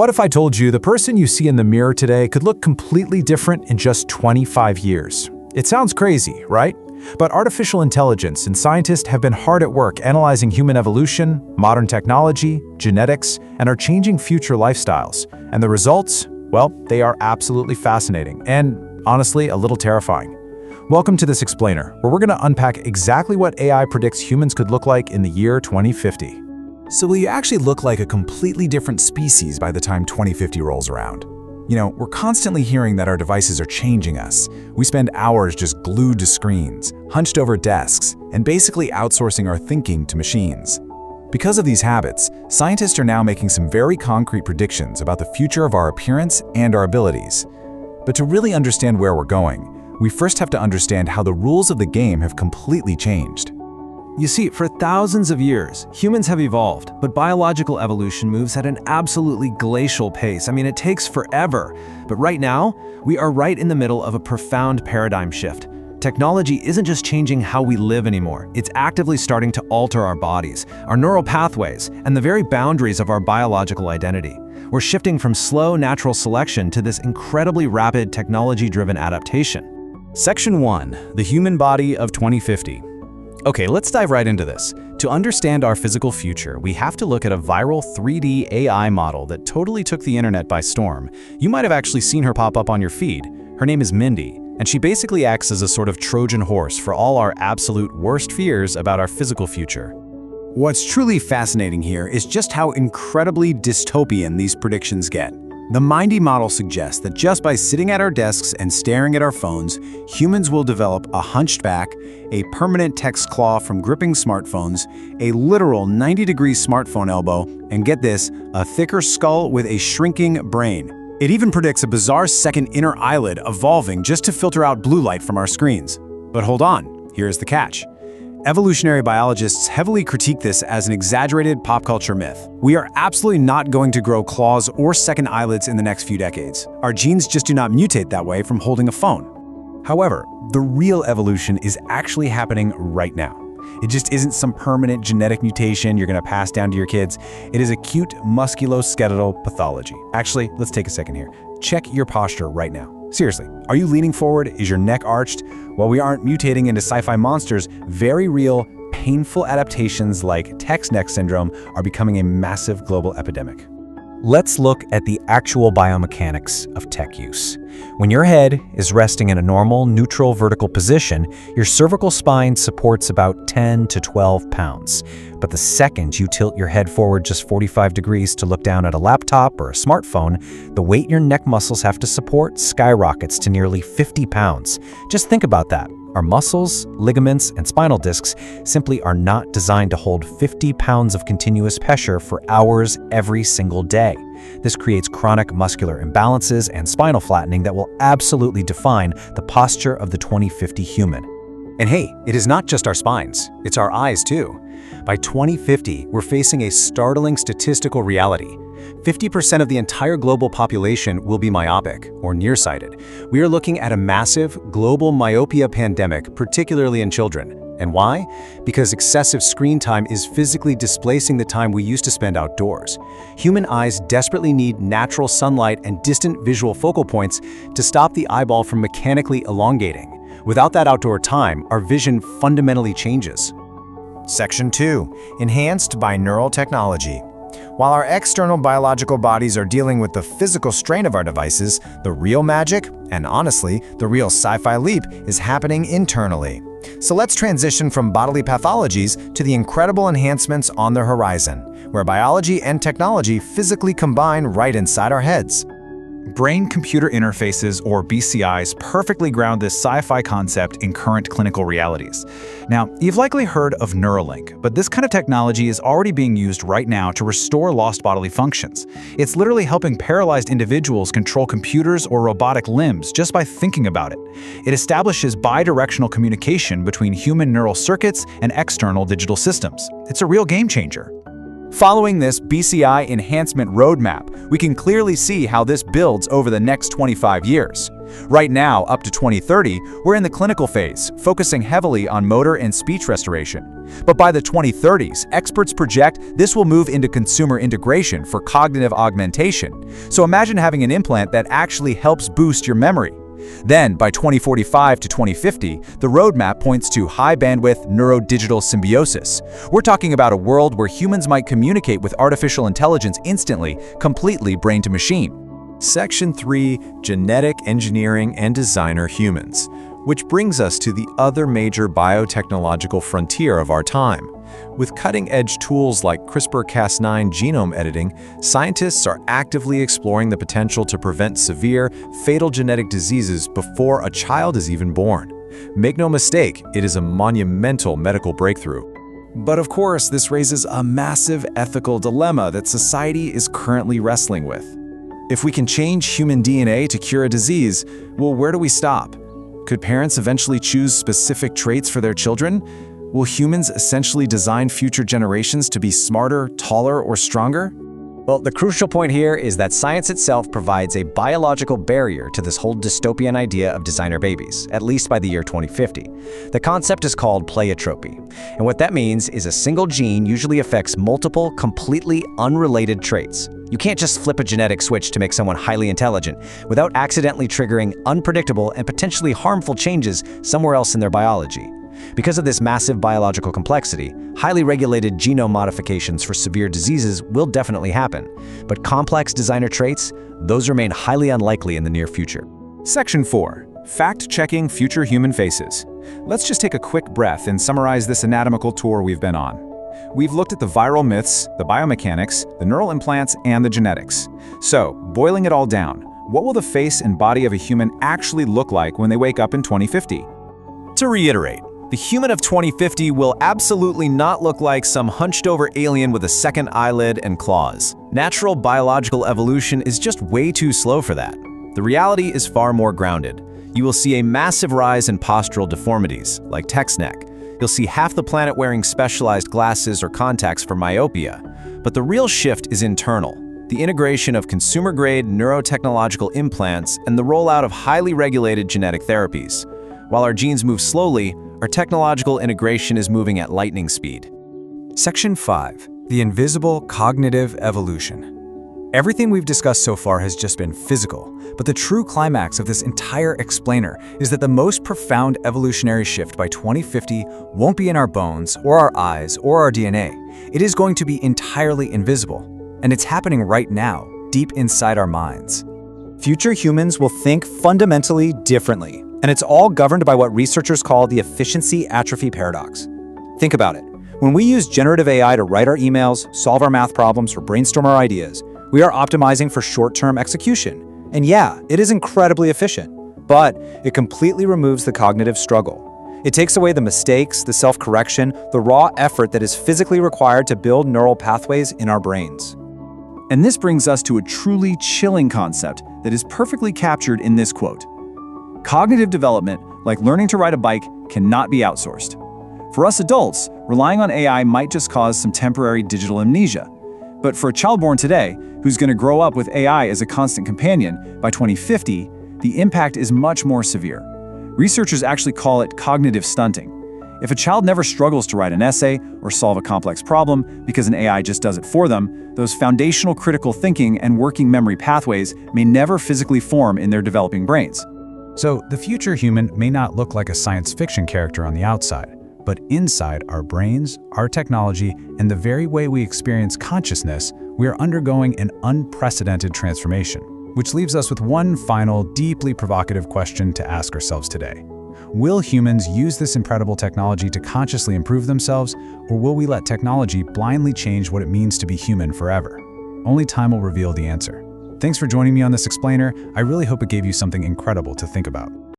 What if I told you the person you see in the mirror today could look completely different in just 25 years? It sounds crazy, right? But artificial intelligence and scientists have been hard at work analyzing human evolution, modern technology, genetics, and our changing future lifestyles. And the results? Well, they are absolutely fascinating and, honestly, a little terrifying. Welcome to this explainer, where we're going to unpack exactly what AI predicts humans could look like in the year 2050. So will you actually look like a completely different species by the time 2050 rolls around? You know, we're constantly hearing that our devices are changing us. We spend hours just glued to screens, hunched over desks, and basically outsourcing our thinking to machines. Because of these habits, scientists are now making some very concrete predictions about the future of our appearance and our abilities. But to really understand where we're going, we first have to understand how the rules of the game have completely changed. You see, for thousands of years, humans have evolved, but biological evolution moves at an absolutely glacial pace. It takes forever. But right now, we are right in the middle of a profound paradigm shift. Technology isn't just changing how we live anymore, it's actively starting to alter our bodies, our neural pathways, and the very boundaries of our biological identity. We're shifting from slow natural selection to this incredibly rapid technology-driven adaptation. Section 1. The Human Body of 2050. Okay, let's dive right into this. To understand our physical future, we have to look at a viral 3D AI model that totally took the internet by storm. You might have actually seen her pop up on your feed. Her name is Mindy, and she basically acts as a sort of Trojan horse for all our absolute worst fears about our physical future. What's truly fascinating here is just how incredibly dystopian these predictions get. The Mindy model suggests that just by sitting at our desks and staring at our phones, humans will develop a hunched back, a permanent text claw from gripping smartphones, a literal 90-degree smartphone elbow, and get this, a thicker skull with a shrinking brain. It even predicts a bizarre second inner eyelid evolving just to filter out blue light from our screens. But hold on, here's the catch. Evolutionary biologists heavily critique this as an exaggerated pop culture myth. We are absolutely not going to grow claws or second eyelids in the next few decades. Our genes just do not mutate that way from holding a phone. However, the real evolution is actually happening right now. It just isn't some permanent genetic mutation you're going to pass down to your kids. It is acute musculoskeletal pathology. Actually, let's take a second here. Check your posture right now. Seriously, are you leaning forward? Is your neck arched? While we aren't mutating into sci-fi monsters, very real, painful adaptations like text neck syndrome are becoming a massive global epidemic. Let's look at the actual biomechanics of tech use. When your head is resting in a normal, neutral vertical position, your cervical spine supports about 10 to 12 pounds. But the second you tilt your head forward just 45 degrees to look down at a laptop or a smartphone, the weight your neck muscles have to support skyrockets to nearly 50 pounds. Just think about that. Our muscles, ligaments, and spinal discs simply are not designed to hold 50 pounds of continuous pressure for hours every single day. This creates chronic muscular imbalances and spinal flattening that will absolutely define the posture of the 2050 human. And hey, it is not just our spines, it's our eyes too. By 2050, we're facing a startling statistical reality. 50% of the entire global population will be myopic or nearsighted. We are looking at a massive global myopia pandemic, particularly in children. And why? Because excessive screen time is physically displacing the time we used to spend outdoors. Human eyes desperately need natural sunlight and distant visual focal points to stop the eyeball from mechanically elongating. Without that outdoor time, our vision fundamentally changes. Section 2. Enhanced by neural technology. While our external biological bodies are dealing with the physical strain of our devices, the real magic, and honestly, the real sci-fi leap, is happening internally. So let's transition from bodily pathologies to the incredible enhancements on the horizon, where biology and technology physically combine right inside our heads. Brain-computer interfaces, or BCIs, perfectly ground this sci-fi concept in current clinical realities. Now, you've likely heard of Neuralink, but this kind of technology is already being used right now to restore lost bodily functions. It's literally helping paralyzed individuals control computers or robotic limbs just by thinking about it. It establishes bidirectional communication between human neural circuits and external digital systems. It's a real game changer. Following this BCI enhancement roadmap, we can clearly see how this builds over the next 25 years. Right now, up to 2030, we're in the clinical phase, focusing heavily on motor and speech restoration. But by the 2030s, experts project this will move into consumer integration for cognitive augmentation. So imagine having an implant that actually helps boost your memory. Then, by 2045 to 2050, the roadmap points to high-bandwidth neurodigital symbiosis. We're talking about a world where humans might communicate with artificial intelligence instantly, completely brain-to-machine. Section 3, Genetic Engineering and Designer Humans, which brings us to the other major biotechnological frontier of our time. With cutting-edge tools like CRISPR-Cas9 genome editing, scientists are actively exploring the potential to prevent severe, fatal genetic diseases before a child is even born. Make no mistake, it is a monumental medical breakthrough. But of course, this raises a massive ethical dilemma that society is currently wrestling with. If we can change human DNA to cure a disease, well, where do we stop? Could parents eventually choose specific traits for their children? Will humans essentially design future generations to be smarter, taller, or stronger? Well, the crucial point here is that science itself provides a biological barrier to this whole dystopian idea of designer babies, at least by the year 2050. The concept is called pleiotropy, and what that means is a single gene usually affects multiple, completely unrelated traits. You can't just flip a genetic switch to make someone highly intelligent without accidentally triggering unpredictable and potentially harmful changes somewhere else in their biology. Because of this massive biological complexity, highly regulated genome modifications for severe diseases will definitely happen. But complex designer traits, those remain highly unlikely in the near future. Section 4. Fact-checking future human faces. Let's just take a quick breath and summarize this anatomical tour we've been on. We've looked at the viral myths, the biomechanics, the neural implants, and the genetics. So, boiling it all down, what will the face and body of a human actually look like when they wake up in 2050? To reiterate, the human of 2050 will absolutely not look like some hunched-over alien with a second eyelid and claws. Natural biological evolution is just way too slow for that. The reality is far more grounded. You will see a massive rise in postural deformities, like text neck. You'll see half the planet wearing specialized glasses or contacts for myopia. But the real shift is internal. The integration of consumer-grade neurotechnological implants and the rollout of highly regulated genetic therapies. While our genes move slowly, our technological integration is moving at lightning speed. Section 5. The Invisible Cognitive Evolution. Everything we've discussed so far has just been physical, but the true climax of this entire explainer is that the most profound evolutionary shift by 2050 won't be in our bones, or our eyes, or our DNA. It is going to be entirely invisible, and it's happening right now, deep inside our minds. Future humans will think fundamentally differently, and it's all governed by what researchers call the efficiency atrophy paradox. Think about it. When we use generative AI to write our emails, solve our math problems, or brainstorm our ideas, we are optimizing for short-term execution. And yeah, it is incredibly efficient, but it completely removes the cognitive struggle. It takes away the mistakes, the self-correction, the raw effort that is physically required to build neural pathways in our brains. And this brings us to a truly chilling concept that is perfectly captured in this quote. Cognitive development, like learning to ride a bike, cannot be outsourced. For us adults, relying on AI might just cause some temporary digital amnesia. But for a child born today, who's going to grow up with AI as a constant companion, by 2050, the impact is much more severe. Researchers actually call it cognitive stunting. If a child never struggles to write an essay or solve a complex problem because an AI just does it for them, those foundational critical thinking and working memory pathways may never physically form in their developing brains. So, the future human may not look like a science fiction character on the outside, but inside our brains, our technology, and the very way we experience consciousness, we are undergoing an unprecedented transformation. Which leaves us with one final, deeply provocative question to ask ourselves today. Will humans use this incredible technology to consciously improve themselves, or will we let technology blindly change what it means to be human forever? Only time will reveal the answer. Thanks for joining me on this explainer. I really hope it gave you something incredible to think about.